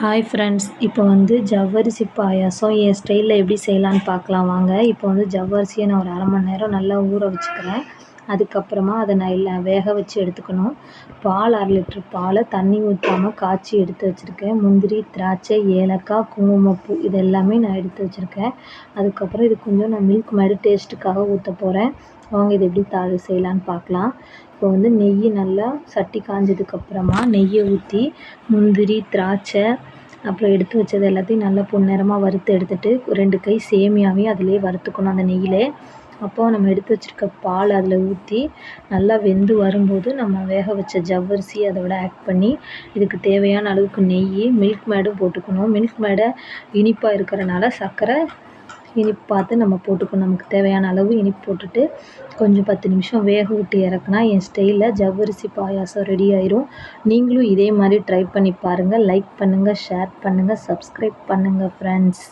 Hi friends, இப்போ வந்து ஜவ்வரிசி பாயாசம் என் ஸ்டைலில் எப்படி செய்யலான்னு பார்க்கலாம் வாங்க. இப்போ வந்து ஜவ்வரிசியை நான் ஒரு 1/2 மணி நேரம் நல்லா ஊற வச்சுக்கிறேன். அதுக்கப்புறமா அதை நான் வேக வச்சு எடுத்துக்கணும். பால் 1/2 லிட்டர் பாலை தண்ணி ஊற்றாமல் காய்ச்சி எடுத்து வச்சுருக்கேன். முந்திரி, திராட்சை, ஏலக்காய், குங்குமப்பூ இது எல்லாமே நான் எடுத்து வச்சுருக்கேன். அதுக்கப்புறம் இது கொஞ்சம் நான் மில்க் மேடு டேஸ்ட்டுக்காக ஊற்ற போகிறேன். வாங்க இது எப்படி செய்யலான்னு பார்க்கலாம். இப்போ வந்து நெய் நல்லா சட்டி காஞ்சதுக்கப்புறமா நெய்யை ஊற்றி முந்திரி, திராட்சை அப்புறம் எடுத்து வச்சது எல்லாத்தையும் நல்லா பொன்னிறமாக வறுத்து எடுத்துகிட்டு 2 கை சேமியாவையும் அதிலே வறுத்துக்கணும் அந்த நெய்யிலே. அப்போது நம்ம எடுத்து வச்சுருக்க பால் அதில் ஊற்றி நல்லா வெந்து வரும்போது நம்ம வேக வச்ச ஜவ்வரிசி அதோட ஆட் பண்ணி இதுக்கு தேவையான அளவுக்கு நெய், மில்க் மேடும் போட்டுக்கணும். மில்க் மேடை இனிப்பாக இருக்கிறனால சர்க்கரை இனிப்பு பார்த்து நம்ம போட்டுக்கணும். நமக்கு தேவையான அளவு இனிப்பு போட்டுட்டு கொஞ்சம் 10 நிமிஷம் வேக விட்டு இறக்குனா என் ஸ்டைலில் ஜவ்வரிசி பாயாசம் ரெடி ஆயிரும். நீங்களும் இதே மாதிரி ட்ரை பண்ணி பாருங்கள். லைக் பண்ணுங்கள், ஷேர் பண்ணுங்கள், சப்ஸ்கிரைப் பண்ணுங்கள் ஃப்ரெண்ட்ஸ்.